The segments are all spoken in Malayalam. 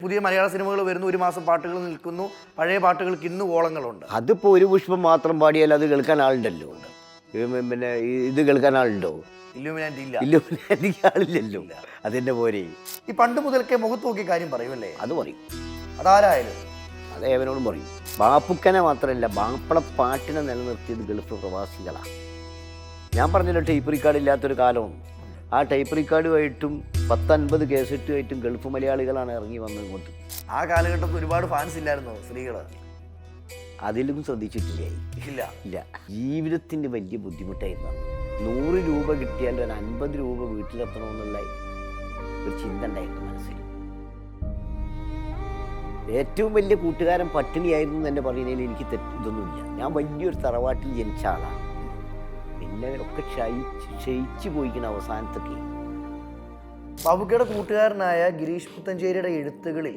പുതിയ മലയാള സിനിമകൾ വരുന്നു, ഒരു മാസം പാട്ടുകൾ നിൽക്കുന്നു, പഴയ പാട്ടുകൾക്ക് ഇന്ന് ഓളങ്ങളുണ്ട്. അതിപ്പോൾ ഒരു പുഷ്പം മാത്രം പാടിയാൽ അത് കേൾക്കാൻ ആളുണ്ടല്ലോ. പിന്നെ ഇത് കേൾക്കാൻ ആളുണ്ടോ? ഇല്ലുമിനാറ്റി ഇല്ല. ഇല്ലുമിനാറ്റിക്ക് ആളില്ലല്ലോ. അതിൻ്റെ പോരെ ഈ പണ്ട് മുതൽക്കേ മുഖത്ത് നോക്കി കാര്യം പറയുമല്ലേ? അത് പറയും. അതാരായാലും അത് ഏവനോടും പറയും. ബാപ്പുക്കനെ മാത്രമല്ല, ബാപ്പള പാട്ടിനെ നിലനിർത്തിയത് ഗൾഫ് പ്രവാസികളാണ്. ഞാൻ പറഞ്ഞല്ലോ, ടൈപ്പ് റെക്കോർഡ് ഇല്ലാത്തൊരു കാലമാണ്. ആ ടൈപ്പ് റെക്കോർഡുമായിട്ടും 10-50 കേസറ്റുമായിട്ടും ഗൾഫ് മലയാളികളാണ് ഇറങ്ങി വന്നത് ഇങ്ങോട്ട്. ആ കാലഘട്ടത്തിൽ ഒരുപാട് ഫാൻസ് ഇല്ലായിരുന്നോ സ്ത്രീകൾ? അതിലും ശ്രദ്ധിച്ചിട്ടില്ലേ? ഇല്ല ഇല്ല. ജീവിതത്തിൻ്റെ വലിയ ബുദ്ധിമുട്ടായിരുന്നു. 100 രൂപ കിട്ടിയാൽ ഒരു 50 രൂപ വീട്ടിലെത്തണമെന്നുള്ള ഒരു ചിന്ത ഉണ്ടായിരുന്നു മനസ്സിൽ. ഏറ്റവും വലിയ കൂട്ടുകാരൻ പട്ടിണിയായിരുന്നു എന്ന് പറയുന്നതിൽ എനിക്ക് ഇതൊന്നുമില്ല. ഞാൻ വലിയൊരു തറവാട്ടിൽ ജനിച്ച ആളാണ്. പിന്നെ ഒക്കെ ക്ഷയിച്ചു പോയിക്കുന്ന അവസാനത്തൊക്കെ. ബാബുക്കയുടെ കൂട്ടുകാരനായ ഗിരീഷ് പുത്തഞ്ചേരിയുടെ എഴുത്തുകളിൽ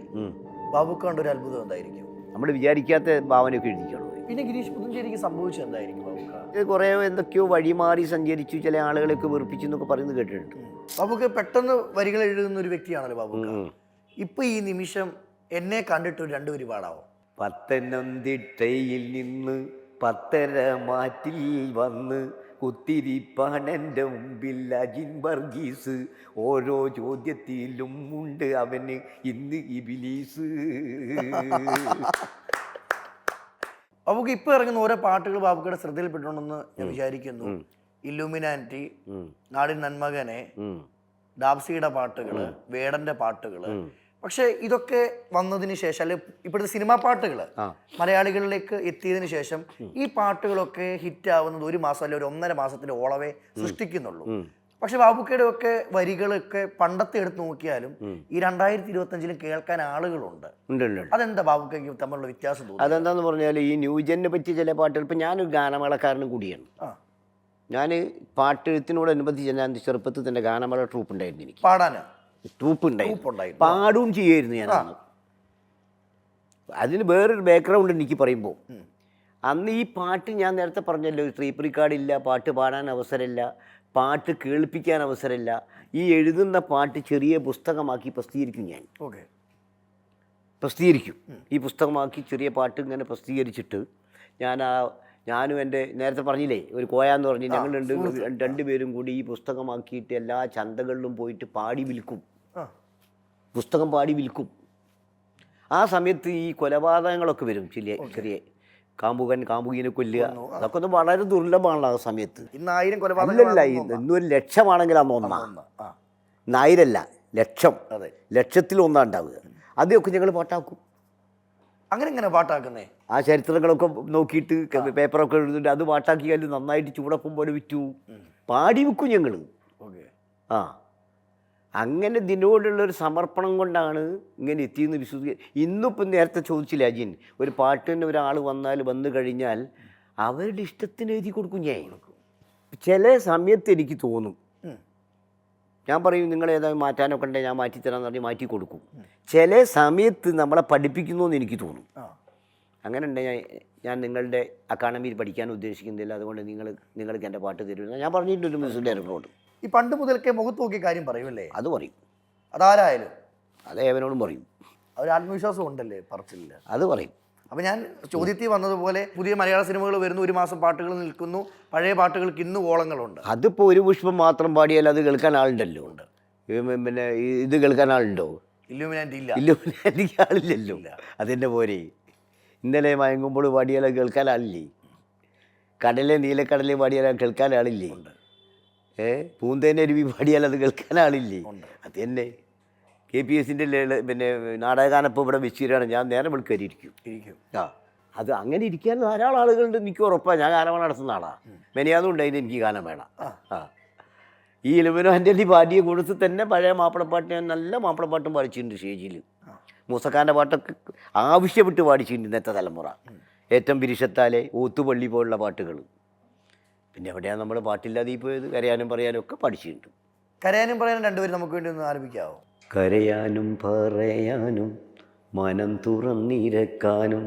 ബാബുക്ക കണ്ട ഒരു അത്ഭുതം എന്തായിരിക്കും? നമ്മൾ വിചാരിക്കാത്ത ഭാവനയൊക്കെ എഴുതിക്കണം. പിന്നെ ഗിരീഷ് പുത്തഞ്ചേരിക്ക് സംഭവിച്ചത് എന്തായിരിക്കും ബാബുക്ക? കുറേ എന്തൊക്കെയോ വഴിമാറി സഞ്ചരിച്ചു, ചില ആളുകളെയൊക്കെ വെറുപ്പിച്ചു എന്നൊക്കെ പറയുന്നത് കേട്ടിട്ടുണ്ട്. ബാബുക്ക പെട്ടെന്ന് വരികൾ എഴുതുന്ന ഒരു വ്യക്തിയാണല്ലോ ബാബുക്ക. ഇപ്പൊ ഈ നിമിഷം എന്നെ കണ്ടിട്ട് 2 വരി പാടാവോ? പത്തനംതിട്ടയിൽ നിന്ന് 10:30 മാറ്റിൽ വന്ന് കുത്തിരിപ്പാണെൻ്റെ മുമ്പിൽ അജിൻ വർഗീസ്. ഓരോ ചോദ്യത്തിലും ഉണ്ട് അവന് ഇന്ന് ഇബിലീസ്. ബാബുക്ക് ഇപ്പൊ ഇറങ്ങുന്ന ഓരോ പാട്ടുകൾ ബാബുക്കയുടെ ശ്രദ്ധയിൽപ്പെട്ടുണ്ടെന്ന് ഞാൻ വിചാരിക്കുന്നു. ഇല്ലുമിനാറ്റി, നാടിൻ നന്മകനെ, ഡാബ്സിയുടെ പാട്ടുകള്, വേടന്റെ പാട്ടുകള്. പക്ഷെ ഇതൊക്കെ വന്നതിന് ശേഷം, അല്ലെ ഇപ്പോഴത്തെ സിനിമാ പാട്ടുകൾ മലയാളികളിലേക്ക് എത്തിയതിനു ശേഷം ഈ പാട്ടുകളൊക്കെ ഹിറ്റ് ആവുന്നത് 1 മാസം അല്ലെ ഒരു 1.5 മാസത്തിന്റെ ഓളവേ സൃഷ്ടിക്കുന്നുള്ളൂ. പക്ഷെ ബാബുക്കയുടെ ഒക്കെ വരികളൊക്കെ പണ്ടത്തെ എടുത്ത് നോക്കിയാലും ഈ 2025 കേൾക്കാൻ ആളുകളുണ്ട്. അതെന്താ ബാബുക്കയ്ക്ക് തമ്മിലുള്ള വ്യത്യാസം തോന്നുന്നു? അതെന്താന്ന് പറഞ്ഞാൽ ഈ ന്യൂജനെ പറ്റി ചില പാട്ടുകൾ. ഇപ്പം ഞാനൊരു ഗാനമേളക്കാരനും കൂടിയാണ്. ഞാൻ പാട്ടെഴുത്തിനോടനുബന്ധിച്ച് ഞാൻ ചെറുപ്പത്തിൽ തന്നെ ഗാനമേള ട്രൂപ്പ് ഉണ്ടായിരുന്നു. എനിക്ക് പാടാന് ട്രൂപ്പ് ഉണ്ടായിരുന്നു, പാടും ചെയ്യായിരുന്നു ഞാൻ. അതിന് വേറൊരു ബാക്ക്ഗ്രൗണ്ട് എനിക്ക് പറയുമ്പോൾ, അന്ന് ഈ പാട്ട് ഞാൻ നേരത്തെ പറഞ്ഞല്ലോ, ടേപ്പ് റെക്കോർഡ് ഇല്ല, പാട്ട് പാടാൻ അവസരമില്ല, പാട്ട് കേൾപ്പിക്കാൻ അവസരമില്ല. ഈ എഴുതുന്ന പാട്ട് ചെറിയ പുസ്തകമാക്കി പ്രസിദ്ധീകരിക്കും. പ്രസിദ്ധീകരിക്കും. ഈ പുസ്തകമാക്കി ചെറിയ പാട്ട് ഇങ്ങനെ പ്രസിദ്ധീകരിച്ചിട്ട് ഞാനും എൻ്റെ നേരത്തെ പറഞ്ഞില്ലേ ഒരു കോയാന്ന് പറഞ്ഞ്, ഞങ്ങൾ രണ്ടുപേരും കൂടി ഈ പുസ്തകമാക്കിയിട്ട് എല്ലാ ചന്തകളിലും പോയിട്ട് പാടി വിൽക്കും. പുസ്തകം പാടി വിൽക്കും. ആ സമയത്ത് ഈ കൊലപാതകങ്ങളൊക്കെ വരും. ചെറിയ കാമുകനെ കൊല്ലുക, അതൊക്കെ ഒന്നും വളരെ ദുർലഭമാണല്ലോ ആ സമയത്ത്. അല്ലല്ല, ഇന്നും 1 ലക്ഷമാണെങ്കിൽ അന്ന് 1,000 അല്ല, ലക്ഷം. ലക്ഷത്തിൽ 1 ഉണ്ടാവുക. അതൊക്കെ ഞങ്ങൾ പാട്ടാക്കും. അങ്ങനെ പാട്ടാക്കുന്നേ ആ ചരിത്രങ്ങളൊക്കെ നോക്കിയിട്ട് പേപ്പറൊക്കെ എഴുതിട്ട് അത് പാട്ടാക്കിയാൽ നന്നായിട്ട് ചൂടപ്പം പോലെ വിറ്റു. പാടി വിൽക്കും ഞങ്ങൾ. അങ്ങനെ ഇതിനോടുള്ളൊരു സമർപ്പണം കൊണ്ടാണ് ഇങ്ങനെ എത്തിയെന്ന് വിശ്വസിക്കുക. ഇന്നിപ്പം നേരത്തെ ചോദിച്ചില്ല അജിൻ, ഒരു പാട്ടിന് ഒരാൾ വന്നു കഴിഞ്ഞാൽ അവരുടെ ഇഷ്ടത്തിന് എഴുതി കൊടുക്കും ഞാൻ. ചില സമയത്ത് എനിക്ക് തോന്നും, ഞാൻ പറയും നിങ്ങൾ ഏതായാലും മാറ്റാനൊക്കെ ഉണ്ടെങ്കിൽ ഞാൻ മാറ്റിത്തരാമെന്ന് പറഞ്ഞ് മാറ്റി കൊടുക്കും. ചില സമയത്ത് നമ്മളെ പഠിപ്പിക്കുന്നു എന്ന് എനിക്ക് തോന്നും. അങ്ങനെ ഉണ്ടെങ്കിൽ ഞാൻ നിങ്ങളുടെ അക്കാഡമിയിൽ പഠിക്കാൻ ഉദ്ദേശിക്കുന്നില്ല, അതുകൊണ്ട് നിങ്ങൾക്ക് എൻ്റെ പാട്ട് തരുമെന്ന് ഞാൻ പറഞ്ഞിട്ടൊരു മ്യൂസിക് ഡയറക്ടറോട്. ഈ പണ്ട് മുതൽക്കേ മുഖത്ത് നോക്കി കാര്യം പറയുമല്ലേ? അത് പറയും. അതാരായാലും അത് ഏവനോടും പറയും. ഒരു ആത്മവിശ്വാസം ഉണ്ടല്ലേ പറച്ചില്ല? അത് പറയും. അപ്പം ഞാൻ ചോദ്യത്തിൽ വന്നതുപോലെ പുതിയ മലയാള സിനിമകൾ വരുന്നു, 1 മാസം പാട്ടുകൾ നിൽക്കുന്നു, പഴയ പാട്ടുകൾക്ക് ഇന്ന് ഓളങ്ങളുണ്ട്. അതിപ്പോൾ ഒരു പുഷ്പം മാത്രം പാടിയാൽ അത് കേൾക്കാൻ ആളുണ്ടല്ലോ. പിന്നെ ഇത് കേൾക്കാൻ ആളുണ്ടോ? ഇല്ലുമിനാറ്റി ഇല്ല. ഇല്ലുമിനാറ്റിക്ക് ആളില്ലല്ലോ. അതിൻ്റെ പോരെ ഇന്നലെ മയങ്ങുമ്പോൾ പാടിയാൽ കേൾക്കാൻ ആളില്ലേ? നീലക്കടലെ പാടിയാൽ കേൾക്കാൻ ആളില്ലേ? പൂന്തേനരുവി പാടിയാൽ അത് കേൾക്കാൻ ആളില്ലേ? അത് തന്നെ. KPSൻ്റെ പിന്നെ നാടകഗാനപ്പോൾ ഇവിടെ വെച്ചിട്ടാണ് ഞാൻ നേരെ വിളിക്കരിയിരിക്കും. അത് അങ്ങനെ ഇരിക്കാൻ ധാരാളം ആളുകളുണ്ട്, എനിക്ക് ഉറപ്പാണ്. ഞാൻ ഗാനമേള നടത്തുന്ന ആളാണ്. മെനയാതും ഉണ്ടായിരുന്നു എനിക്ക് ഗാനമേള. ഈ ഇലുമിനാറ്റി പാടിയ കൊടുത്ത് തന്നെ പഴയ മാപ്പിളപ്പാട്ട് ഞാൻ നല്ല മാപ്പിളപ്പാട്ടും പാടിച്ചിട്ടുണ്ട് സ്റ്റേജിൽ. മൂസക്കാൻ്റെ പാട്ടൊക്കെ ആവശ്യപ്പെട്ട് പാടിച്ചിട്ടുണ്ട് ഇന്നത്തെ തലമുറ. ഏറ്റവും പിരിശത്താലെ, ഓത്തുപള്ളി പോലുള്ള പാട്ടുകൾ. പിന്നെ എവിടെയാണ് നമ്മൾ പാട്ടില്ലാതെ പോയത്? കരയാനും പറയാനും ഒക്കെ പഠിച്ചിട്ടുണ്ട്. കരയാനും പറയാനും 2 പേരും നമുക്ക് വേണ്ടി ഒന്ന് ആരംഭിക്കാവോ? കരയാനും പറയാനും മനം തുറന്നിരക്കാനും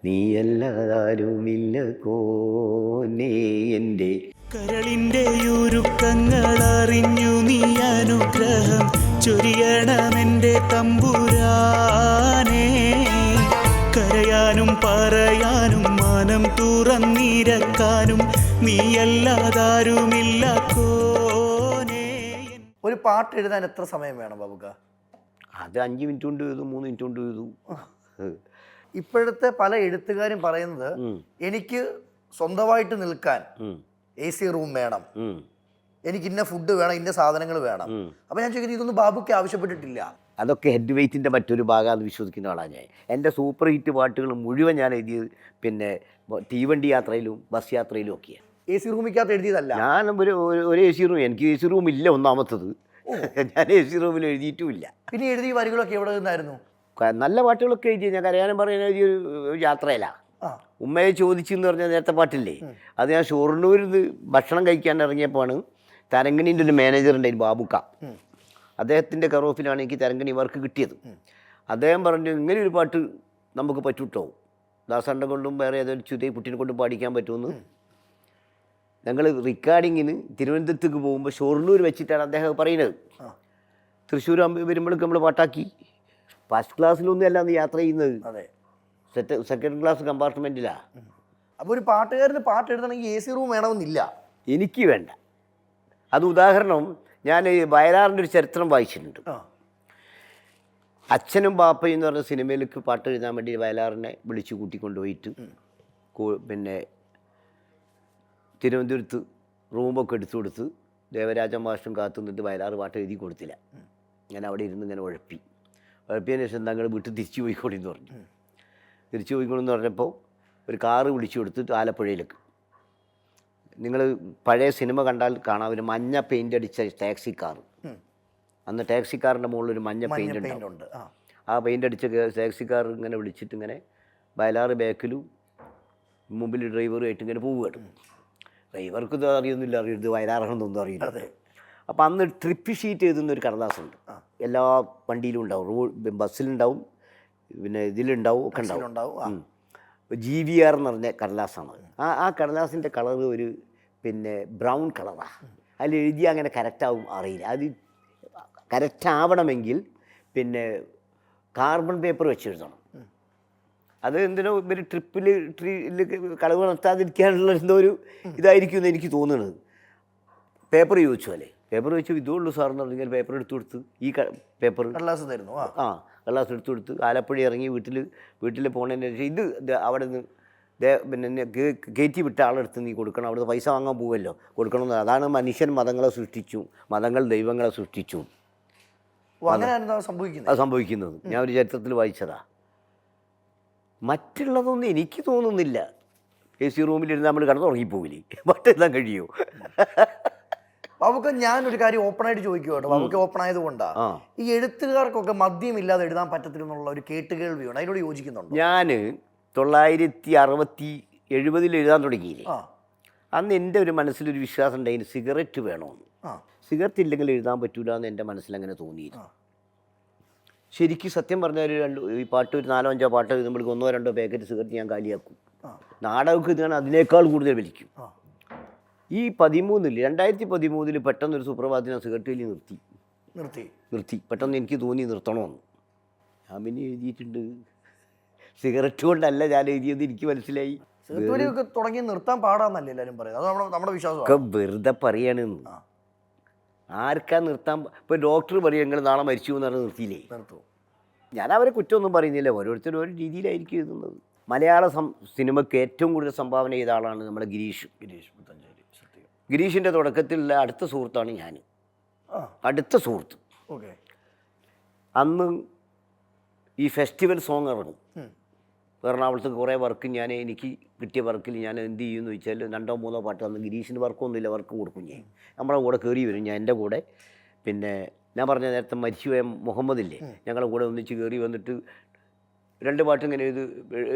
നീയല്ലാരുമില്ല കോനേ എൻ്റെ. കരളിൻ്റെ ഒരുക്കങ്ങൾ അറിഞ്ഞു നീ അനുഗ്രഹം ചൊരിയണമെൻ്റെ തമ്പുരാനേ. കരയാനും പറയാനും മനം തുറന്നിരക്കാനും നീയല്ലാതാരുമില്ല കോനേ. ഒരു പാട്ട് എഴുതാൻ എത്ര സമയം വേണം ബാബുക്ക? അത് 5 മിനിറ്റ് കൊണ്ട് എഴുതും, 3 മിനിറ്റ് കൊണ്ട് എഴുതും. ഇപ്പോഴത്തെ പല എഴുത്തുകാരും പറയുന്നത് എനിക്ക് സ്വന്തമായിട്ട് നിൽക്കാൻ AC റൂം വേണം, എനിക്ക് ഇന്ന ഫുഡ് വേണം, ഇന്ന സാധനങ്ങൾ വേണം. അപ്പൊ ഞാൻ ചോദിക്കുന്നത് ഇതൊന്നും ബാബുക്ക് ആവശ്യപ്പെട്ടിട്ടില്ല. അതൊക്കെ ഹെഡ് വെയ്റ്റിൻ്റെ മറ്റൊരു ഭാഗമാണെന്ന് വിശ്വസിക്കുന്ന ആളാണ് ഞാൻ. എൻ്റെ സൂപ്പർ ഹിറ്റ് പാട്ടുകൾ മുഴുവൻ ഞാൻ എഴുതിയത് പിന്നെ തീവണ്ടി യാത്രയിലും ബസ് യാത്രയിലും ഒക്കെയാണ്. AC റൂമിക്കകത്ത് എഴുതിയതല്ല. ഞാൻ ഒരു AC റൂം, എനിക്ക് AC റൂം ഇല്ല ഒന്നാമത്തത്. ഞാൻ AC റൂമിൽ എഴുതിയിട്ടുമില്ല. പിന്നെ എഴുതിയ വരികളൊക്കെ എവിടെ നിന്നായിരുന്നു? നല്ല പാട്ടുകളൊക്കെ എഴുതി. ഞാൻ കരയാനും പറയാൻ എഴുതിയൊരു യാത്രയിലാണ്. ഉമ്മയെ ചോദിച്ചെന്ന് പറഞ്ഞ നേരത്തെ പാട്ടില്ലേ, അത് ഞാൻ ഷൊർണൂരിൽ നിന്ന് ഭക്ഷണം കഴിക്കാൻ ഇറങ്ങിയപ്പോഴാണ് തരങ്കണീൻ്റെ ഒരു മാനേജറുണ്ട് ബാബുക്ക. അദ്ദേഹത്തിൻ്റെ കറോഫിലാണ് എനിക്ക് തരങ്കണി വർക്ക് കിട്ടിയത്. അദ്ദേഹം പറഞ്ഞു ഇങ്ങനെ ഒരു പാട്ട് നമുക്ക് പറ്റൂട്ടോ, ദാസണ്ണ കൊണ്ടും വേറെ ഏതൊരു ചുതേ കുട്ടീനെ കൊണ്ടും പാടിക്കാൻ പറ്റുമെന്ന്. ഞങ്ങൾ റെക്കോർഡിങ്ങിന് തിരുവനന്തപുരത്തേക്ക് പോകുമ്പോൾ ഷൊർണൂർ വെച്ചിട്ടാണ് അദ്ദേഹം പറയുന്നത്. തൃശ്ശൂർ വരുമ്പോഴേക്ക് നമ്മൾ പാട്ടാക്കി. ഫസ്റ്റ് ക്ലാസ്സിലൊന്നും അല്ല അന്ന് യാത്ര ചെയ്യുന്നത്, സെക്കൻഡ് ക്ലാസ് കമ്പാർട്ട്മെൻറ്റിലാണ്. അപ്പോൾ ഒരു പാട്ടുകാരന് പാട്ട് എഴുതണമെങ്കിൽ AC റൂം വേണമെന്നില്ല. എനിക്ക് വേണ്ട. അത് ഉദാഹരണം, ഞാൻ വയലാറിൻ്റെ ഒരു ചരിത്രം വായിച്ചിട്ടുണ്ട്. അച്ഛനും ബാപ്പയും എന്ന് പറഞ്ഞ സിനിമയിലേക്ക് പാട്ട് എഴുതാൻ വേണ്ടി വയലാറിനെ വിളിച്ചു കൂട്ടിക്കൊണ്ടുപോയിട്ട് പിന്നെ തിരുവനന്തപുരത്ത് റൂമൊക്കെ എടുത്തു കൊടുത്ത് ദേവരാജ മാഷും കാത്തു നിന്നിട്ട് വയലാർ പാട്ട് എഴുതി കൊടുത്തില്ല. ഞാൻ അവിടെ ഇരുന്ന് ഇങ്ങനെ ഉഴപ്പിയതിന് ശേഷം തങ്ങൾ വീട്ടിൽ തിരിച്ചു പോയിക്കോളിന്ന് പറഞ്ഞു. തിരിച്ചു പോയിക്കോളെന്ന് പറഞ്ഞപ്പോൾ ഒരു കാറ് വിളിച്ചു കൊടുത്തിട്ട് ആലപ്പുഴയിലേക്ക്. നിങ്ങൾ പഴയ സിനിമ കണ്ടാൽ കാണാം, ഒരു മഞ്ഞ പെയിൻ്റ് അടിച്ച ടാക്സി കാർ. അന്ന് ടാക്സി കാറിൻ്റെ മുകളിൽ ഒരു മഞ്ഞ പെയിൻ്റ് ഉണ്ട്. ആ പെയിൻ്റ് അടിച്ച ടാക്സി കാർ ഇങ്ങനെ വിളിച്ചിട്ട് ഇങ്ങനെ വയലാറ് ബാക്കിലും മുമ്പിൽ ഡ്രൈവറുമായിട്ട് ഇങ്ങനെ പോവുകയാണ്. ഡ്രൈവർക്ക് ഇത് അറിയൊന്നുമില്ല, അറിയരുത് വയലാറാണെന്നൊന്നും അറിയില്ല. അപ്പോൾ അന്ന് ട്രിപ്പ് ഷീറ്റ് എഴുതുന്നൊരു കടലാസുണ്ട്, എല്ലാ വണ്ടിയിലും ഉണ്ടാവും, ബസ്സിലുണ്ടാവും, പിന്നെ ഇതിലുണ്ടാവും, ഒക്കെ ഉണ്ടാവും. GVR എന്ന് പറഞ്ഞ കടലാസാണ്. ആ കടലാസിൻ്റെ കളർ ഒരു പിന്നെ ബ്രൗൺ കളറാണ്. അതിൽ എഴുതി അങ്ങനെ കറക്റ്റാവും അറിയില്ല. അത് കറക്റ്റാവണമെങ്കിൽ പിന്നെ കാർബൺ പേപ്പർ വെച്ച് എഴുതണം. അത് എന്തിനോ ഒരു ട്രിപ്പിൽ കളവ് നടത്താതിരിക്കാനുള്ള എന്തോ ഒരു ഇതായിരിക്കും എന്ന് എനിക്ക് തോന്നുന്നത്. പേപ്പർ ചോദിച്ചു അല്ലേ, പേപ്പർ വെച്ച് ഇതുള്ളൂ സാറെന്ന് പറഞ്ഞാൽ പേപ്പർ എടുത്തു കൊടുത്ത് ഈ പേപ്പർ കടലാസ് തരുന്നു. കടലാസ് എടുത്തു കൊടുത്ത് ആലപ്പുഴ ഇറങ്ങി വീട്ടിൽ പോണതിന് ശേഷം ഇത് അവിടെ നിന്ന് പിന്നെ കയറ്റി വിട്ട ആളെടുത്ത് നീ കൊടുക്കണം, അവിടുത്തെ പൈസ വാങ്ങാൻ പോവുമല്ലോ, കൊടുക്കണമെന്ന്. അതാണ് മനുഷ്യൻ മതങ്ങളെ സൃഷ്ടിച്ചു, മതങ്ങൾ ദൈവങ്ങളെ സൃഷ്ടിച്ചു. അത് സംഭവിക്കുന്നത് ഞാൻ ഒരു ചരിത്രത്തിൽ വായിച്ചതാ. മറ്റുള്ളതൊന്നും എനിക്ക് തോന്നുന്നില്ല. AC റൂമിലിരുന്ന് നമ്മൾ കിടന്നുറങ്ങിപ്പോവില്ലേ, പാട്ടെല്ലാം കഴിയുമോ? ബാബുക്ക് ഞാനൊരു കാര്യം ഓപ്പണായിട്ട് ചോദിക്കുവാട്ടോ, ബാബുക്ക് ഓപ്പൺ ആയതുകൊണ്ടാണ്. ഈ എഴുത്തുകാർക്കൊക്കെ മദ്യമില്ലാതെ എഴുതാൻ പറ്റത്തില്ലെന്നുള്ള ഒരു കേട്ടുകേൾവിയാണ്, അതിനോട് യോജിക്കുന്നുണ്ട്? ഞാൻ 1960-70 എഴുതാൻ തുടങ്ങിയില്ലേ, അന്ന് എൻ്റെ ഒരു മനസ്സിലൊരു വിശ്വാസം ഉണ്ടായിരുന്നു സിഗരറ്റ് വേണമെന്ന്. സിഗരറ്റ് ഇല്ലെങ്കിൽ എഴുതാൻ പറ്റൂല എന്ന് എൻ്റെ മനസ്സിലങ്ങനെ തോന്നിയിരുന്നു. ശരിക്കും സത്യം പറഞ്ഞാൽ ഈ പാട്ട് ഒരു 4-5 പാട്ട് എഴുതുമ്പോഴേക്കും 1-2 പാക്കറ്റ് സിഗരറ്റ് ഞാൻ കാലിയാക്കും. നാടകമൊക്കെ ഇതാണ് അതിനേക്കാൾ കൂടുതൽ വലിക്കും. ഈ 2013 പെട്ടെന്നൊരു സുപ്രഭാതത്തിന് സിഗരറ്റ് വലി നിർത്തി. പെട്ടെന്ന് എനിക്ക് തോന്നി നിർത്തണമെന്ന്. ഞാൻ പിന്നെ എഴുതിയിട്ടുണ്ട്. സിഗരറ്റ് കൊണ്ടല്ല ഞാൻ എഴുതിയത്, എനിക്ക് മനസ്സിലായി. തുടങ്ങി നിർത്താൻ പാടാന്നല്ലേ എല്ലാവരും പറയുന്നത്, അത് നമ്മുടെ വിശ്വാസം. ഒക്കെ വെറുതെ പറയാണെന്ന്. ആർക്കാ നിർത്താൻ? ഇപ്പോൾ ഡോക്ടർ പറയും നിങ്ങൾ നാളെ മരിച്ചു എന്ന് പറഞ്ഞാൽ നിർത്തിയില്ലേ? ഞാൻ അവരെ കുറ്റമൊന്നും പറയുന്നില്ല, ഓരോരുത്തരും ഓരോ രീതിയിലായിരിക്കും എഴുതുന്നത്. മലയാള സിനിമയ്ക്ക് ഏറ്റവും കൂടുതൽ സംഭാവന ചെയ്ത ആളാണ് നമ്മുടെ ഗിരീഷ് പുത്തഞ്ചേരി. ഗിരീഷിൻ്റെ തുടക്കത്തിലുള്ള അടുത്ത സുഹൃത്താണ് ഞാൻ, അടുത്ത സുഹൃത്ത്. അന്ന് ഈ ഫെസ്റ്റിവൽ സോങ് ഇറങ്ങും എറണാകുളത്ത്. കുറേ വർക്ക് എനിക്ക് കിട്ടിയ വർക്കിൽ ഞാൻ എന്ത് ചെയ്യുമെന്ന് വെച്ചാൽ 2-3 പാട്ട് അന്ന് ഗിരീഷിന് വർക്കൊന്നുമില്ല, വർക്ക് കൊടുക്കും ഞാൻ. നമ്മുടെ കൂടെ കയറി വരും, ഞാൻ എൻ്റെ കൂടെ. പിന്നെ ഞാൻ പറഞ്ഞ നേരത്തെ മരിച്ചുപോയ മുഹമ്മദില്ലേ, ഞങ്ങളുടെ കൂടെ ഒന്നിച്ച് കയറി വന്നിട്ട് 2 പാട്ട് ഇങ്ങനെ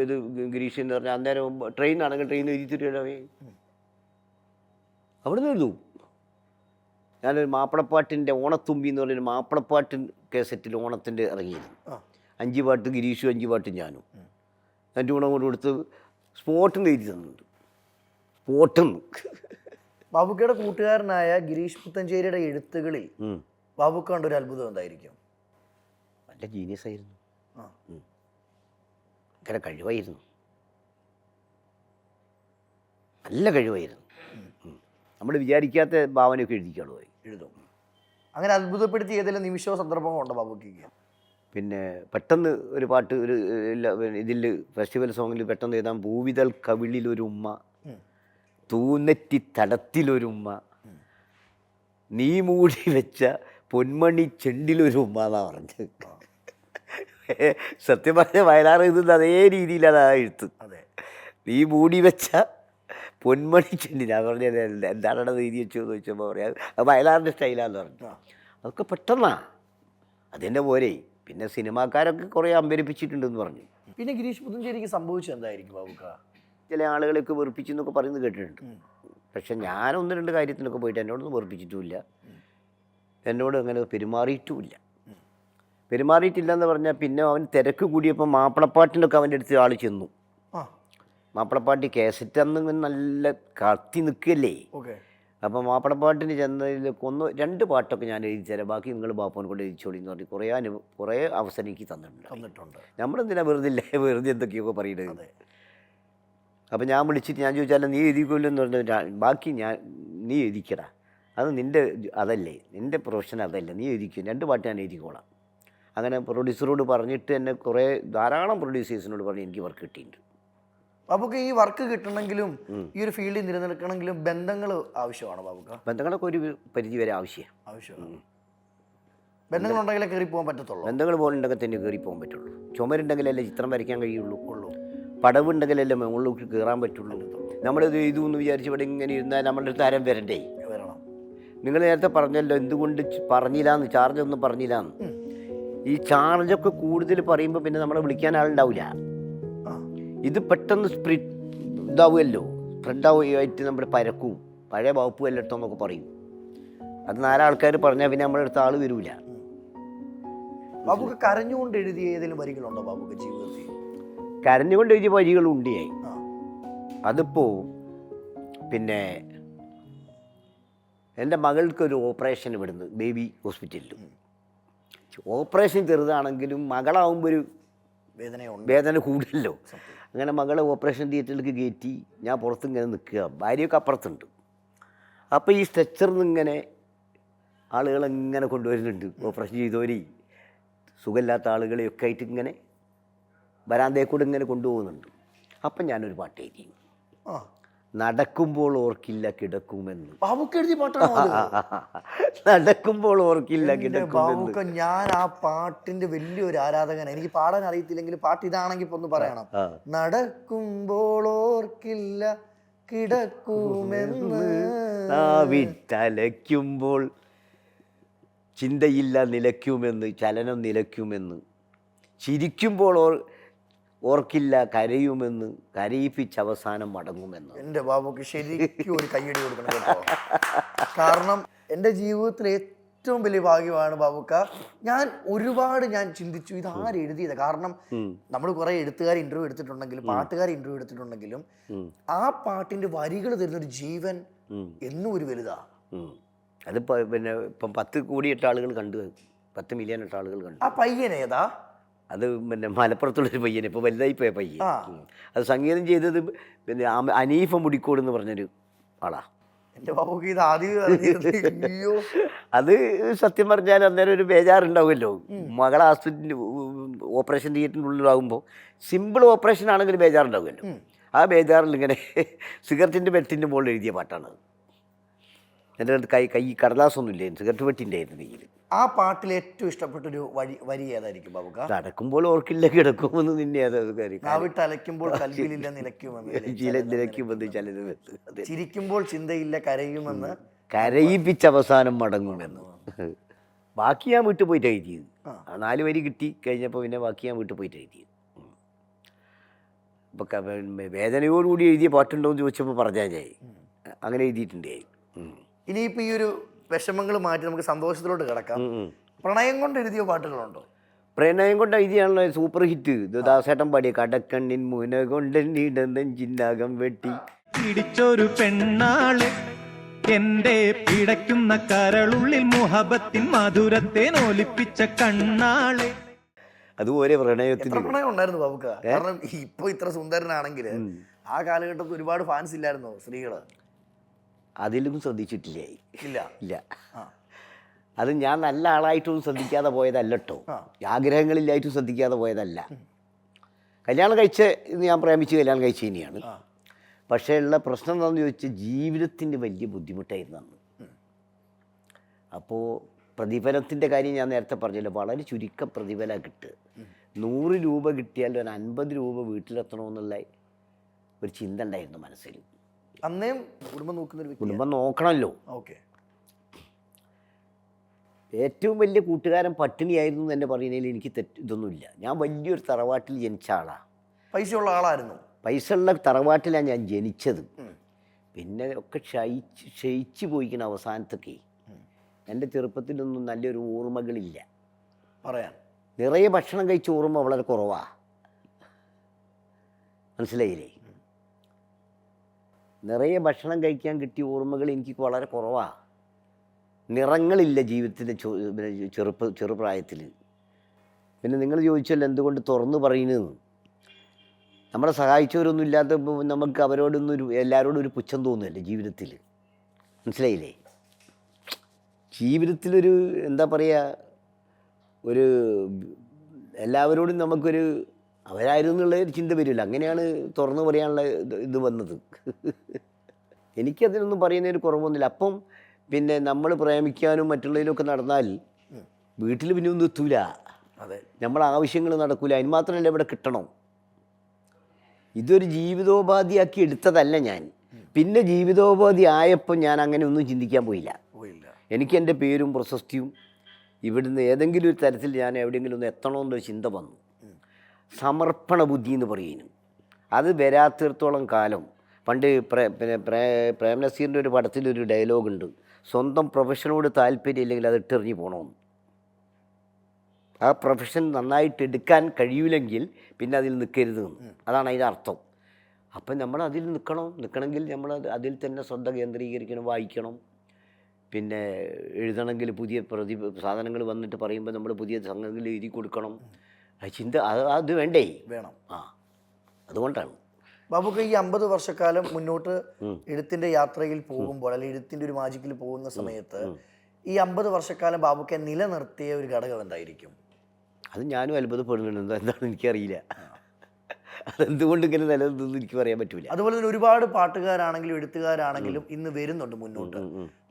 ഇത് ഗിരീഷ് എന്ന് പറഞ്ഞാൽ അന്നേരം ട്രെയിനാണെങ്കിൽ ട്രെയിൻ എഴുതിത്തിരിക്കണമേ അവിടെ നിന്ന് എഴുതും. ഞാനൊരു മാപ്പിളപ്പാട്ടിൻ്റെ ഓണത്തുമ്പി എന്ന് പറഞ്ഞൊരു മാപ്പിളപ്പാട്ട് കേസറ്റിൽ ഓണത്തിൻ്റെ ഇറങ്ങിയിരുന്നു. 5 പാട്ട് ഗിരീഷും 5 പാട്ട് ഞാനും. എൻ്റെ ഗുണം കൊണ്ട് കൊടുത്ത് സ്പോട്ടിന്ന് എഴുതി തന്നിട്ടുണ്ട്. സ്പോട്ടിന്ന് ബാബുക്കയുടെ കൂട്ടുകാരനായ ഗിരീഷ് പുത്തഞ്ചേരിയുടെ എഴുത്തുകളിൽ ബാബുക്ക കണ്ട ഒരു അത്ഭുതം എന്തായിരിക്കും? നല്ല ജീനിയസ് ആയിരുന്നു, ആ ഭയങ്കര കഴിവായിരുന്നു, നല്ല കഴിവായിരുന്നു. നമ്മൾ വിചാരിക്കാത്ത ഭാവനയൊക്കെ എഴുതിക്കാളോ എഴുതും. അങ്ങനെ അത്ഭുതപ്പെടുത്തി ഏതെങ്കിലും നിമിഷമോ സന്ദർഭമോ ഉണ്ടോ ബാബുക്ക്? പിന്നെ പെട്ടെന്ന് ഒരു പാട്ട് ഒരു ഇതിൽ ഫെസ്റ്റിവൽ സോങ്ങിൽ പെട്ടെന്ന് എഴുതാൻ ഭൂവിതൽ കവിളിലൊരു ഉമ്മ, തൂന്നെറ്റി തടത്തിലൊരുമ്മ, നീ മൂടി വെച്ച പൊന്മണി ചെണ്ടിലൊരു ഉമ്മ എന്നാ പറഞ്ഞത്. സത്യം പറഞ്ഞ വയലാർ എഴുതുന്നത് അതേ രീതിയിലാണ് ആ എഴുത്ത്. അതെ, നീ മൂടി വെച്ച പൊന്മണി ചെണ്ടി. ഞാൻ പറഞ്ഞത് എന്താണ് എഴുതി വെച്ചതെന്ന് ചോദിച്ചപ്പോൾ പറയാം അത് വയലാറിൻ്റെ സ്റ്റൈലാന്ന് പറഞ്ഞു. അതൊക്കെ പെട്ടെന്നാ അതിൻ്റെ പോരെ. പിന്നെ സിനിമാക്കാരൊക്കെ കുറേ അമ്പരിപ്പിച്ചിട്ടുണ്ടെന്ന് പറഞ്ഞു. പിന്നെ ഗിരീഷ് പുത്തഞ്ചേരിക്ക് സംഭവിച്ചത് എന്തായിരിക്കും ബാബുക്ക? ചില ആളുകളെയൊക്കെ വെറുപ്പിച്ചു എന്നൊക്കെ പറയുന്നത് കേട്ടിട്ടുണ്ട്. പക്ഷെ ഞാൻ 1-2 കാര്യത്തിനൊക്കെ പോയിട്ട് എന്നോടൊന്നും വെറുപ്പിച്ചിട്ടുമില്ല, എന്നോട് അങ്ങനെ പെരുമാറിയിട്ടുമില്ല. പെരുമാറിയിട്ടില്ല എന്ന് പറഞ്ഞാൽ പിന്നെ അവൻ തിരക്ക് കൂടിയപ്പോൾ മാപ്പിളപ്പാട്ടിനൊക്കെ അവൻ്റെ അടുത്ത് ആൾ ചെന്നു. മാപ്പിളപ്പാട്ടി കേസറ്റ് അന്ന് നല്ല കത്തി നിൽക്കുകയല്ലേ. അപ്പോൾ മാപ്പിളപ്പാട്ടിന് ചെന്നതിൽ 1-2 പാട്ടൊക്കെ ഞാൻ എഴുതി തരാം, ബാക്കി നിങ്ങൾ ബാപ്പനെ കൊണ്ട് എഴുതിച്ചോളി എന്ന് പറഞ്ഞ് കുറേ അവസരം എനിക്ക് തന്നിട്ടുണ്ട്. നമ്മളെന്തിനാ വെറുതെ എന്തൊക്കെയൊക്കെ പറയുന്നത്. അപ്പോൾ ഞാൻ വിളിച്ചിട്ട് ഞാൻ ചോദിച്ചാലും നീ എഴുതിക്കൊല്ലോ എന്ന് പറഞ്ഞാൽ ബാക്കി നീ എഴുതിക്കടാ, അത് അതല്ലേ നിൻ്റെ പ്രൊഫഷൻ അതല്ലേ, നീ എഴുതിക്കും, 2 പാട്ട് ഞാൻ എഴുതിക്കോളാം. അങ്ങനെ പ്രൊഡ്യൂസറോട് പറഞ്ഞിട്ട് എന്നെ ധാരാളം പ്രൊഡ്യൂസേഴ്സിനോട് പറഞ്ഞ് എനിക്ക് വർക്ക് കിട്ടിയിട്ടുണ്ട്. ബാബുക്ക് ഈ വർക്ക് കിട്ടണമെങ്കിലും ഈ ഒരു ഫീൽഡിൽ നിലനിൽക്കണമെങ്കിലും ബന്ധങ്ങൾ ആവശ്യമാണ് ബാബുക്ക? ബന്ധങ്ങളൊക്കെ ഒരു പരിധി വരെ ആവശ്യമാണ്. ബന്ധങ്ങളുണ്ടെങ്കിലേ കയറി പോകാൻ പറ്റത്തുള്ളൂ. ബന്ധങ്ങൾ പോലുണ്ടെങ്കിൽ തന്നെ കയറി പോകാൻ പറ്റുള്ളൂ. ചുമരുണ്ടെങ്കിലല്ലേ ചിത്രം വരയ്ക്കാൻ കഴിയുള്ളൂ, പടവുണ്ടെങ്കിലല്ലേ മുകളിലേക്ക് കയറാൻ പറ്റുള്ളൂ. നമ്മളിത് ഇതെന്ന് വിചാരിച്ച് ഇവിടെ ഇങ്ങനെ ഇരുന്നാൽ നമ്മളുടെ അടുത്ത് ആരും വരണ്ടേ. നിങ്ങൾ നേരത്തെ പറഞ്ഞല്ലോ എന്തുകൊണ്ട് പറഞ്ഞില്ലാന്ന്, ചാർജൊന്നും പറഞ്ഞില്ലാന്ന്. ഈ ചാർജൊക്കെ കൂടുതൽ പറയുമ്പോൾ പിന്നെ നമ്മളെ വിളിക്കാൻ ആളുണ്ടാവില്ല. ഇത് പെട്ടെന്ന് ഇതാവുമല്ലോ, സ്പ്രെഡാവുമായിട്ട് നമ്മുടെ പരക്കും പഴയ വകുപ്പ് എല്ലായിടത്തും എന്നൊക്കെ പറയും. അത് 4 ആൾക്കാർ പറഞ്ഞാൽ പിന്നെ നമ്മുടെ അടുത്ത് ആൾ വരില്ല. ബാബുക്ക് കരഞ്ഞുകൊണ്ട് എഴുതിയ ഏതെങ്കിലും വരികളുണ്ടോ ബാബുക്ക് ജീവിതത്തിൽ? കരഞ്ഞുകൊണ്ട് എഴുതിയ വരികളുണ്ട്. അതിപ്പോൾ പിന്നെ എൻ്റെ മകൾക്കൊരു ഓപ്പറേഷൻ ഇവിടുന്ന് ബേബി ഹോസ്പിറ്റലിൽ. ഓപ്പറേഷൻ ചെറുതാണെങ്കിലും മകളാവുമ്പോൾ ഒരു വേദന കൂടുതലല്ലോ. അങ്ങനെ മകളെ ഓപ്പറേഷൻ തിയേറ്ററിലേക്ക് കയറ്റി ഞാൻ പുറത്തിങ്ങനെ നിൽക്കുക, ഭാര്യയൊക്കെ അപ്പുറത്തുണ്ട്. അപ്പോൾ ഈ സ്ട്രെച്ചറിൽ നിന്ന് ഇങ്ങനെ ആളുകളെങ്ങനെ കൊണ്ടുവരുന്നുണ്ട്, ഓപ്പറേഷൻ ചെയ്തവരെ സുഖമില്ലാത്ത ആളുകളെയൊക്കെ ആയിട്ട് ഇങ്ങനെ വരാന്തയെ കൂടെ ഇങ്ങനെ കൊണ്ടുപോകുന്നുണ്ട്. അപ്പം ഞാനൊരു പാട്ട് എഴുതി, നടക്കുമ്പോൾ ഓർക്കില്ല കിടക്കുമെന്ന്. ബാബുക്ക് എഴുതിയ പാട്ടാണ്. നടക്കുമ്പോൾ ഓർക്കില്ല കിടക്കുമെന്ന്. ഞാൻ ആ പാട്ടിന്റെ വലിയൊരു ആരാധകനാണ്. എനിക്ക് പാടാൻ അറിയത്തില്ലെങ്കിൽ പാട്ട് ഇതാണെങ്കിൽ ഒന്ന് പറയണം. നടക്കുമ്പോൾ ഓർക്കില്ല കിടക്കുമെന്ന്, വിട്ടലയ്ക്കുമ്പോൾ ചിന്തയില്ല നിലയ്ക്കുമെന്ന്, ചലനം നിലയ്ക്കുമെന്ന്, ചിരിക്കുമ്പോൾ ഓർക്കില്ല കരയുമെന്ന്, കരയിപ്പിച്ച് അവസാനം മടങ്ങുമെന്ന്. എൻ്റെ ബാബുക്ക് ശരിക്കും ഒരു കയ്യടി കൊടുക്കണം കേട്ടോ. കാരണം എൻ്റെ ജീവിതത്തിലെ ഏറ്റവും വലിയ ഭാഗ്യമാണ് ബാബുക്ക. ഒരുപാട് ചിന്തിച്ചു ഇത് ആരെഴുതിയത്. കാരണം നമ്മൾ കുറെ എഴുത്തുകാർ ഇന്റർവ്യൂ എടുത്തിട്ടുണ്ടെങ്കിലും പാട്ടുകാർ ഇന്റർവ്യൂ എടുത്തിട്ടുണ്ടെങ്കിലും ആ പാട്ടിന്റെ വരികൾ തരുന്നൊരു ജീവൻ എന്നും ഒരു വലുതാ. അതിപ്പോൾ പിന്നെ ഇപ്പം 10 കോടി ആളുകൾ കണ്ടു, 10 മില്യൺ ആളുകൾ കണ്ടു. ആ പയ്യനേതാ? അത് പിന്നെ മലപ്പുറത്തുള്ളൊരു പയ്യൻ, ഇപ്പോൾ വലുതായിപ്പോയ പയ്യൻ. അത് സംഗീതം ചെയ്തത് പിന്നെ അനീഫ മുടിക്കോട് എന്ന് പറഞ്ഞൊരു ആളാ. എൻ്റെ ബാബുക്ക് ഇത് ആദ്യം അത് സത്യം പറഞ്ഞാൽ അന്നേരം ഒരു ബേജാറുണ്ടാവുമല്ലോ. മകളെ ആസ്പത്രി ഓപ്പറേഷൻ തിയേറ്ററിൻ്റെ ഉള്ളിലാകുമ്പോൾ സിമ്പിൾ ഓപ്പറേഷൻ ആണെങ്കിൽ ബേജാറുണ്ടാവുമല്ലോ. ആ ബേജാറിൽ ഇങ്ങനെ സിഗരറ്റിൻ്റെ പെട്ടിൻ്റെ മുകളിൽ എഴുതിയ പാട്ടാണ്. എൻ്റെ അടുത്ത് കൈ കടലാസൊന്നുമില്ല, സിഗരറ്റ് പെട്ടിൻ്റെ ആയിരുന്നു കയ്യിൽ. ആ പാട്ടിൽ ഏറ്റവും ഇഷ്ടപ്പെട്ടൊരു വരി ഏതായിരിക്കും ബാബുക്ക? നടക്കുമ്പോൾ ഓർക്കില്ല കിടക്കുമെന്ന് നിന്നെ അലയ്ക്കുമ്പോൾ കൽവിലില്ല നിലയ്ക്കുമെന്ന്, ചിരിക്കുമ്പോൾ ചിന്തയില്ല കരയുമെന്ന്, കരയിപ്പിച്ച് അവസാനം മടങ്ങുമെന്ന്. ബാക്കി ഞാൻ വീട്ടിൽ പോയിട്ട് എഴുതിയത്. 4 വരി കിട്ടി കഴിഞ്ഞപ്പോൾ പിന്നെ ബാക്കി ഞാൻ വീട്ടിൽ പോയിട്ട് എഴുതിയത്. ഇപ്പം വേദനയോടുകൂടി എഴുതിയ പാട്ടുണ്ടോ എന്ന് ചോദിച്ചപ്പോൾ പറഞ്ഞാൽ ഞാൻ അങ്ങനെ എഴുതിയിട്ടുണ്ട്. ഇനിയിപ്പോൾ ഈ ഒരു വിഷമങ്ങൾ മാറ്റി നമുക്ക് സന്തോഷത്തിലോട്ട് കിടക്കാം. പ്രണയം കൊണ്ട് എഴുതിയ പാട്ടുകളുണ്ടോ? പ്രണയം കൊണ്ട് എഴുതിയാണല്ലോ സൂപ്പർ ഹിറ്റ് ദാസേട്ടൻ പാടിയ കടക്കണ്ണിൻ മുന കൊണ്ട് നെഞ്ചിനകം വെട്ടി പിടിച്ചൊരു പെണ്ണാളെ എന്റെ പിടയ്ക്കുന്ന കരളുള്ളിൽ മുഹബത്തിൻ മധുരത്തെ നോലിപ്പിച്ച കണ്ണാളെ. അതുപോലെ പ്രണയത്തിന് എത്ര പ്രണയം ഉണ്ടായിരുന്നു ബാബുക്ക? കാരണം ഇപ്പൊ ഇത്ര സുന്ദരനാണെങ്കിൽ ആ കാലഘട്ടത്തിൽ ഒരുപാട് ഫാൻസ് ഇല്ലായിരുന്നോ സ്ത്രീകള്? അതിലും ശ്രദ്ധിച്ചിട്ടില്ലേ? ഇല്ല. ഇല്ല. അത് ഞാൻ നല്ല ആളായിട്ടൊന്നും ശ്രദ്ധിക്കാതെ പോയതല്ല കേട്ടോ, ആഗ്രഹങ്ങളില്ലായിട്ടും ശ്രദ്ധിക്കാതെ പോയതല്ല. കല്യാണം കഴിച്ച് ഞാൻ പ്രേമിച്ച് കല്യാണം കഴിച്ച് തന്നെയാണ്. പക്ഷേ ഉള്ള പ്രശ്നം എന്താണെന്ന് ചോദിച്ചാൽ ജീവിതത്തിൻ്റെ വലിയ ബുദ്ധിമുട്ടായിരുന്നു അന്ന്. അപ്പോൾ പ്രതിഫലത്തിൻ്റെ കാര്യം ഞാൻ നേരത്തെ പറഞ്ഞല്ലോ, വളരെ ചുരുക്കം പ്രതിഫലം കിട്ടുക. 100 രൂപ കിട്ടിയാൽ ഒരു 50 രൂപ വീട്ടിലെത്തണമെന്നുള്ള ഒരു ചിന്ത ഉണ്ടായിരുന്നു മനസ്സിൽ. അന്നേം കുടുംബം നോക്കുന്ന കുടുംബം നോക്കണമല്ലോ. ഓക്കെ. ഏറ്റവും വലിയ കൂട്ടുകാരൻ പട്ടിണിയായിരുന്നു എന്ന് തന്നെ പറയുന്നതിൽ എനിക്ക് ഇതൊന്നുമില്ല. ഞാൻ വലിയൊരു തറവാട്ടിൽ ജനിച്ച ആളാണ്. പൈസയുള്ള ആളായിരുന്നു. പൈസ ഉള്ള തറവാട്ടിലാണ് ഞാൻ ജനിച്ചത്. പിന്നെ ഒക്കെ ക്ഷയിച്ച് പോയിക്കുന്ന അവസാനത്തൊക്കെ. എൻ്റെ ചെറുപ്പത്തിലൊന്നും നല്ലൊരു ഓർമ്മകളില്ല പറയാൻ. നിറയെ ഭക്ഷണം കഴിച്ച ഓർമ്മ വളരെ കുറവാണ്. മനസ്സിലായില്ലേ? നിറയെ ഭക്ഷണം കഴിക്കാൻ കിട്ടിയ ഓർമ്മകൾ എനിക്ക് വളരെ കുറവാണ്. നിറങ്ങളില്ല ജീവിതത്തിൻ്റെ ചെറുപ്രായത്തിൽ. പിന്നെ നിങ്ങൾ ചോദിച്ചല്ലോ എന്തുകൊണ്ട് തുറന്നു പറയുന്നത്. നമ്മളെ സഹായിച്ചവരൊന്നും ഇല്ലാത്ത നമുക്ക് എല്ലാവരോടും ഒരു പുച്ഛം തോന്നുമല്ലേ ജീവിതത്തിൽ. മനസ്സിലായില്ലേ? ജീവിതത്തിലൊരു എന്താ പറയുക, ഒരു എല്ലാവരോടും നമുക്കൊരു അവരായിരുന്നു എന്നുള്ള ഒരു ചിന്ത വരില്ല. അങ്ങനെയാണ് തുറന്നു പറയാനുള്ള ഇത് വന്നത്. എനിക്കതിനൊന്നും പറയുന്നതിന് കുറവൊന്നുമില്ല. അപ്പം പിന്നെ നമ്മൾ പ്രേമിക്കാനും മറ്റുള്ളതിലൊക്കെ നടന്നാൽ വീട്ടിൽ പിന്നെ ഒന്നും എത്തൂല. അതെ, നമ്മളെ ആവശ്യങ്ങൾ നടക്കൂല. അതിന് മാത്രമല്ല ഇവിടെ കിട്ടണം. ഇതൊരു ജീവിതോപാധിയാക്കി എടുത്തതല്ല ഞാൻ. പിന്നെ ജീവിതോപാധി ആയപ്പോൾ ഞാൻ അങ്ങനെ ഒന്നും ചിന്തിക്കാൻ പോയില്ല. എനിക്ക് എൻ്റെ പേരും പ്രശസ്തിയും ഇവിടുന്ന് ഏതെങ്കിലും ഒരു തരത്തിൽ ഞാൻ എവിടെയെങ്കിലും ഒന്ന് എത്തണമെന്നൊരു ചിന്ത വന്നു. സമർപ്പണ ബുദ്ധി എന്ന് പറയുന്നു. അത് വരാത്തിടത്തോളം കാലം പണ്ട് പ്രേം നസീറിൻ്റെ ഒരു പടത്തിലൊരു ഡയലോഗുണ്ട്, സ്വന്തം പ്രൊഫഷനോട് താല്പര്യം ഇല്ലെങ്കിൽ അത് ഇട്ടെറിഞ്ഞ് പോകണമെന്ന്. ആ പ്രൊഫഷൻ നന്നായിട്ട് എടുക്കാൻ കഴിയില്ലെങ്കിൽ പിന്നെ അതിൽ നിൽക്കരുത് എന്ന്. അതാണ് അതിൻ്റെ അർത്ഥം. അപ്പം നമ്മൾ അതിൽ നിൽക്കണമെങ്കിൽ നമ്മൾ അതിൽ തന്നെ ശ്രദ്ധ കേന്ദ്രീകരിക്കണം, വായിക്കണം. പിന്നെ എഴുതണമെങ്കിൽ പുതിയ സാധനങ്ങൾ വന്നിട്ട് പറയുമ്പോൾ നമ്മൾ പുതിയ സംഗതികൾ എഴുതി കൊടുക്കണം. അത് വേണം. അതുകൊണ്ടാണ് ബാബുക്ക് ഈ 50 വർഷക്കാലം മുന്നോട്ട് എഴുത്തിൻ്റെ യാത്രയിൽ പോകുമ്പോൾ, അല്ലെങ്കിൽ എഴുത്തിൻ്റെ ഒരു മാജിക്കിൽ പോകുന്ന സമയത്ത് ഈ 50 വർഷക്കാലം ബാബുക്കെ നിലനിർത്തിയ ഒരു ഘടകം എന്തായിരിക്കും? അത് ഞാനും അത്ഭുതപ്പെടുന്നുണ്ട്. എന്താണെന്ന് എനിക്കറിയില്ല. അതെന്തുകൊണ്ട് ഇങ്ങനെ നിലനിർത്തുന്നു എനിക്ക് പറയാൻ പറ്റൂല. അതുപോലെ തന്നെ ഒരുപാട് പാട്ടുകാരാണെങ്കിലും എഴുത്തുകാരാണെങ്കിലും ഇന്ന് വരുന്നുണ്ട് മുന്നോട്ട്.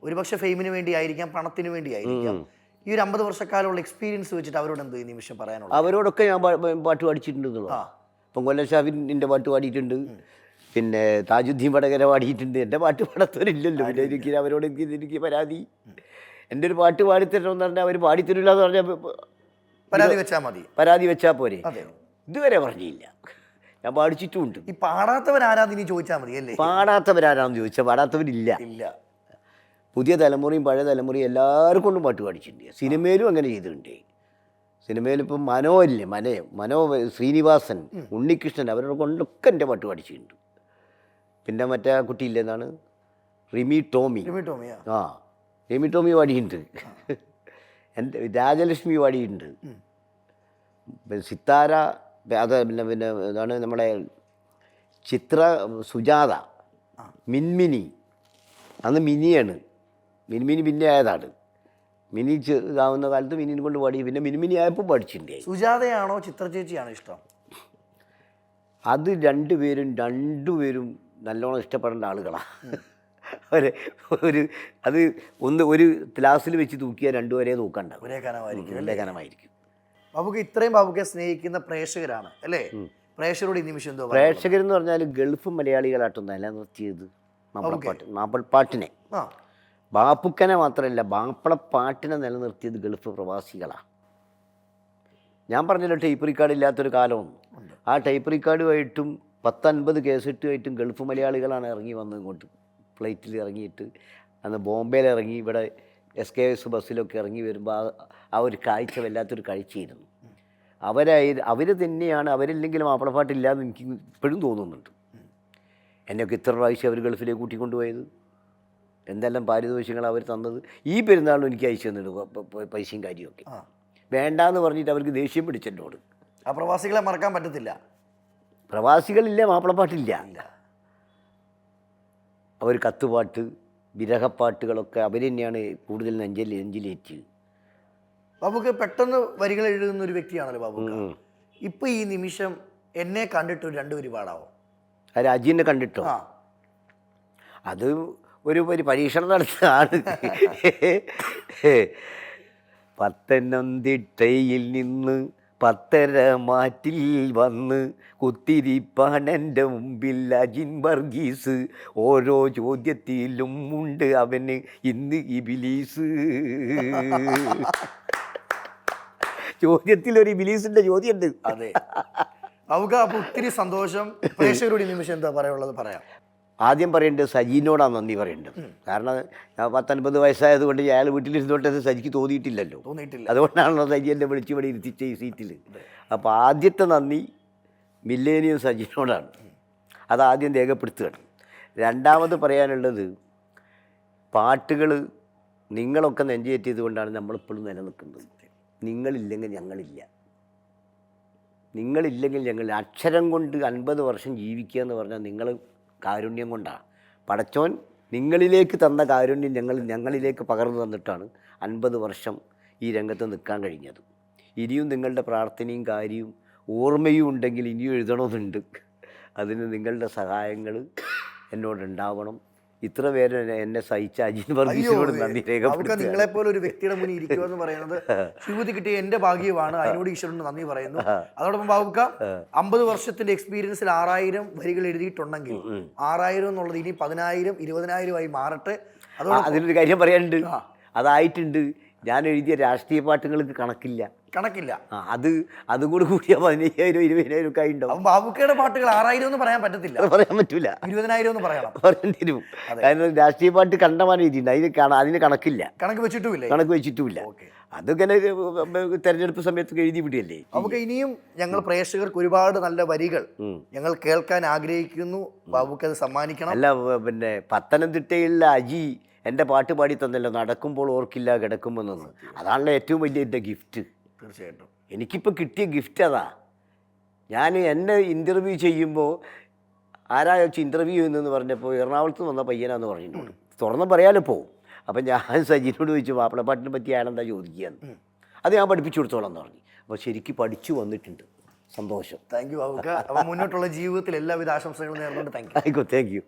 ഒരുപക്ഷെ ഫെയിമിന് വേണ്ടി ആയിരിക്കാം, പണത്തിന് വേണ്ടി ആയിരിക്കാം. ഈ ഒരു 50 വർഷക്കാലമുള്ള എക്സ്പീരിയൻസ് വെച്ചിട്ട് അവരോട് എന്ത് ഈ നിമിഷം പറയാനുള്ളത്? അവരോടൊക്കെ ഞാൻ പാട്ട് പാടിച്ചിട്ടുണ്ടെന്നുള്ളൂ. ഇപ്പം കൊല്ലം ഷാഫിൻ്റെ പാട്ട് പാടിയിട്ടുണ്ട്, പിന്നെ താജുദ്ദീൻ വടകര പാടിയിട്ടുണ്ട്. എൻ്റെ പാട്ട് പാടാത്തവരില്ലല്ലോ. പിന്നെ എനിക്ക് അവരോട് എനിക്ക് പരാതി. എൻ്റെ ഒരു പാട്ട് പാടിത്തരണമെന്ന് പറഞ്ഞാൽ അവർ പാടിത്തരില്ല എന്ന് പറഞ്ഞാൽ പരാതി വെച്ചാൽ പോരെ. ഇതുവരെ പറഞ്ഞില്ല. ഞാൻ പാടിച്ചിട്ടുമുണ്ട്. ഈ പാടാത്തവരാരാന്ന് ഇനി ചോദിച്ചാൽ മതി അല്ലേ? പാടാത്തവരാരാന്ന് ചോദിച്ചാൽ പാടാത്തവരില്ല. പുതിയ തലമുറയും പഴയ തലമുറയും എല്ലാവരും കൊണ്ടും പാട്ട് പാടിച്ചിട്ടുണ്ട്. സിനിമയിലും അങ്ങനെ ചെയ്തിട്ടുണ്ട്. സിനിമയിലിപ്പം മനോ ശ്രീനിവാസൻ, ഉണ്ണികൃഷ്ണൻ, അവരുടെ കൊണ്ടൊക്കെ എൻ്റെ പാട്ട് പാടിച്ചിട്ടുണ്ട്. പിന്നെ മറ്റേ കുട്ടിയില്ലേ, എന്താണ്, റിമി ടോമി പാടിയിട്ടുണ്ട്. എൻ്റെ രാജലക്ഷ്മി പാടിയിട്ടുണ്ട്. സിത്താര, അത് പിന്നെ ഇതാണ് നമ്മളെ ചിത്ര, സുജാത, മിൻമിനി. അന്ന് മിനിയാണ്. മിനിമിനി പിന്നെ ആയതാണ്. മിനി ഇതാവുന്ന കാലത്ത് മിനിനെ കൊണ്ട് പാടി. പിന്നെ മിനിമിനി ആയപ്പോൾ പഠിച്ചിട്ടുണ്ട്. സുജാതയാണോ ചിത്ര ചേച്ചിയാണോ ഇഷ്ടം? അത് രണ്ടുപേരും നല്ലോണം ഇഷ്ടപ്പെടേണ്ട ആളുകളാണ്. അത് ഒരു ക്ലാസ്സിൽ വെച്ച് തൂക്കിയാൽ രണ്ടുപേരെ നോക്കണ്ട, ഒരേ കനമായിരിക്കും. ബാബുക്ക് ഇത്രയും ബാബുക്കെ സ്നേഹിക്കുന്ന പ്രേക്ഷകരാണ് അല്ലേ? പ്രേക്ഷകരോട് ഈ നിമിഷം എന്തോ? പ്രേക്ഷകരെന്ന് പറഞ്ഞാൽ ഗൾഫ് മലയാളികളായിട്ടും നിലനിർത്തിയത് മാപ്പിളപ്പാട്ടിനെ. ബാപ്പുക്കനെ മാത്രമല്ല, മാപ്പിളപ്പാട്ടിനെ നിലനിർത്തിയത് ഗൾഫ് പ്രവാസികളാണ്. ഞാൻ പറഞ്ഞല്ലോ ടേപ്പ് റെക്കോർഡ് ഇല്ലാത്തൊരു കാലവും. ആ ടേപ്പ് റെക്കോർഡുമായിട്ടും 10-50 കേസറ്റുമായിട്ടും ഗൾഫ് മലയാളികളാണ് ഇറങ്ങി വന്നത് ഇങ്ങോട്ട്. ഫ്ലൈറ്റിൽ ഇറങ്ങിയിട്ട് അന്ന് ബോംബെയിൽ ഇറങ്ങി ഇവിടെ SKS ബസ്സിലൊക്കെ ഇറങ്ങി വരുമ്പോൾ ആ ഒരു കാഴ്ച വല്ലാത്തൊരു കാഴ്ചയായിരുന്നു. അവർ തന്നെയാണ്, അവരില്ലെങ്കിലും മാപ്പിളപ്പാട്ടില്ലാന്ന് എനിക്ക് ഇപ്പോഴും തോന്നുന്നുണ്ട്. എന്നെയൊക്കെ ഇത്ര പ്രാവശ്യം അവർ ഗൾഫിലേക്ക് കൂട്ടിക്കൊണ്ടുപോയത്. എന്തെല്ലാം പാരിതോഷികങ്ങൾ അവർ തന്നത്. ഈ പെരുന്നാളും എനിക്ക് അയച്ചു തന്നിട്ട് പൈസയും കാര്യമൊക്കെ. വേണ്ടാന്ന് പറഞ്ഞിട്ട് അവർക്ക് ദേഷ്യം പിടിച്ചെന്നോട്. ആ പ്രവാസികളെ മറക്കാൻ പറ്റത്തില്ല. പ്രവാസികളില്ല, മാപ്പിളപ്പാട്ടില്ല. അവർ കത്തുപാട്ട്, വിരഹപ്പാട്ടുകളൊക്കെ അവർ തന്നെയാണ് കൂടുതൽ നെഞ്ചിലേറ്റ്. ബാബുക്ക് പെട്ടെന്ന് വരികൾ എഴുതുന്ന ഒരു വ്യക്തിയാണല്ലോ ബാബുക്ക. ഇപ്പൊ ഈ നിമിഷം എന്നെ കണ്ടിട്ട് ഒരു 2 വരി പാടാവോ? അജീനെ കണ്ടിട്ടോ? അത് ഒരു പരീക്ഷണം നടത്തുകയാണ്. പത്തനംതിട്ടയിൽ നിന്ന് 10:30 മാറ്റിൽ വന്ന് കുത്തിരിപ്പാൻ എൻ്റെ മുമ്പിൽ അജിൻ വർഗീസ്. ഓരോ ചോദ്യത്തിലും ഉണ്ട് അവന് ഇന്ന് ഇബിലീസ്. ചോദ്യത്തിൽ ഒരു ഇബിലീസിന്റെ ചോദ്യമുണ്ട്. അതെ ബാബുക്ക, അപ്പൊ ഒത്തിരി സന്തോഷം. പ്രേക്ഷകരോട് ഈ നിമിഷം എന്താ പറയാനുള്ളത് പറയാം. ആദ്യം പറയേണ്ടത് സജീനോടാണ് നന്ദി പറയേണ്ടത്. കാരണം ഞാൻ 50 വയസ്സായതുകൊണ്ട് അയാൾ വീട്ടിലിരുന്നോട്ടത് സജിക്ക് തോന്നിയിട്ടില്ലല്ലോ. അതുകൊണ്ടാണല്ലോ സജി എന്നെ വിളിച്ച് ഇവിടെ ഇരുത്തിച്ച ഈ സീറ്റിൽ. അപ്പോൾ ആദ്യത്തെ നന്ദി മില്ലേനിയം സജീനോടാണ്. അതാദ്യം രേഖപ്പെടുത്തുകയാണ്. രണ്ടാമത് പറയാനുള്ളത്, പാട്ടുകൾ നിങ്ങളൊക്കെ നെഞ്ചേറ്റിയത് കൊണ്ടാണ് നമ്മളിപ്പോഴും നിലനിൽക്കുന്നത്. നിങ്ങളില്ലെങ്കിൽ ഞങ്ങളില്ല. നിങ്ങളില്ലെങ്കിൽ ഞങ്ങൾ അക്ഷരം കൊണ്ട് 50 വർഷം ജീവിക്കുക എന്ന് പറഞ്ഞാൽ നിങ്ങൾ കാരുണ്യം കൊണ്ടാണ്. പടച്ചോൻ നിങ്ങളിലേക്ക് തന്ന കാരുണ്യം ഞങ്ങളിലേക്ക് പകർന്നു തന്നിട്ടാണ് 50 വർഷം ഈ രംഗത്ത് നിൽക്കാൻ കഴിഞ്ഞത്. ഇനിയും നിങ്ങളുടെ പ്രാർത്ഥനയും കാര്യവും ഓർമ്മയും ഉണ്ടെങ്കിൽ ഇനിയും എഴുതണമെന്നുണ്ട്. അതിന് നിങ്ങളുടെ സഹായങ്ങൾ എന്നോടുണ്ടാവണം. ഇത്ര പേര് എന്നെ സഹിച്ച അജിൻ വർഗീസിനോട് നന്ദി രേഖപ്പെടുത്തുക. നിങ്ങളെപ്പോലെ ഒരു വ്യക്തിയുടെ മുന്നിൽ ഇരിക്കുക എന്ന് പറയുന്നത് ശിവതി കിട്ടിയ എന്റെ ഭാഗ്യമാണ്. അതിനോട് ഈശ്വരന് നന്ദി പറയുന്നു. അതോടൊപ്പം ബാബുക്ക, 50 വർഷത്തിന്റെ എക്സ്പീരിയൻസിൽ 6000 വരികൾ എഴുതിയിട്ടുണ്ടെങ്കിൽ 6000 എന്നുള്ളത് ഇനി 10,000 20,000 മാറട്ടെ. അതിലൊരു കാര്യം പറയാനുണ്ട്. അതായിട്ടുണ്ട്. ഞാൻ എഴുതിയ രാഷ്ട്രീയ പാട്ടുകൾക്ക് കണക്കില്ല. അതും കൂടി കൂടിയാൽ 15,000 20,000 ഒക്കെ ഉണ്ടാവും. ബാബുക്കയുടെ പാട്ടുകൾ 6000 എന്ന് പറയാൻ പറ്റത്തില്ല. പറയാൻ പറ്റൂല. 20,000 എന്ന് പറയണം. പറയേണ്ടി വരും. കാരണം രാഷ്ട്രീയ പാട്ട് കണ്ടമാനം എഴുതിയിട്ടുണ്ട്. അതിന് കണക്കില്ല. കണക്ക് വെച്ചിട്ടുമില്ല. അതിങ്ങനെ തെരഞ്ഞെടുപ്പ് സമയത്ത് എഴുതി വിടിയല്ലേ. നമുക്ക് ഇനിയും ഞങ്ങൾ പ്രേക്ഷകർക്ക് ഒരുപാട് നല്ല വരികൾ ഞങ്ങൾ കേൾക്കാൻ ആഗ്രഹിക്കുന്നു. ബാബുക്ക് അത് സമ്മാനിക്കണം. അല്ല, പിന്നെ പത്തനംതിട്ടയിലെ അജി എൻ്റെ പാട്ട് പാടി തന്നല്ലോ, നടക്കുമ്പോൾ ഓർക്കില്ല കിടക്കുമെന്നൊന്ന്. അതാണല്ലോ ഏറ്റവും വലിയ എൻ്റെ ഗിഫ്റ്റ്. തീർച്ചയായിട്ടും എനിക്കിപ്പോൾ കിട്ടിയ ഗിഫ്റ്റ് അതാ. ഞാൻ എന്നെ ഇൻ്റർവ്യൂ ചെയ്യുമ്പോൾ ആരാ വെച്ച് ഇൻ്റർവ്യൂ ചെയ്യുന്നതെന്ന് പറഞ്ഞപ്പോൾ എറണാകുളത്ത് വന്ന പയ്യനാന്ന് പറഞ്ഞിട്ടുണ്ട്. തുറന്ന് പറയാലോ പോവും. അപ്പം ഞാൻ സജിനോട് ചോദിച്ചു മാപ്പിളപ്പാട്ടിനെ പറ്റി അയാളെന്താ ചോദിക്കുകയെന്ന്. അത് ഞാൻ പഠിപ്പിച്ചു കൊടുത്തോളാം എന്ന് പറഞ്ഞു. അപ്പോൾ ശരിക്കും പഠിച്ചു വന്നിട്ടുണ്ട്. സന്തോഷം. താങ്ക് യു ബാബുക്ക. അപ്പോൾ മുന്നോട്ടുള്ള ജീവിതത്തിൽ എല്ലാവിധ ആശംസകളും നേർന്നുകൊണ്ട് താങ്ക് യു. Thank you.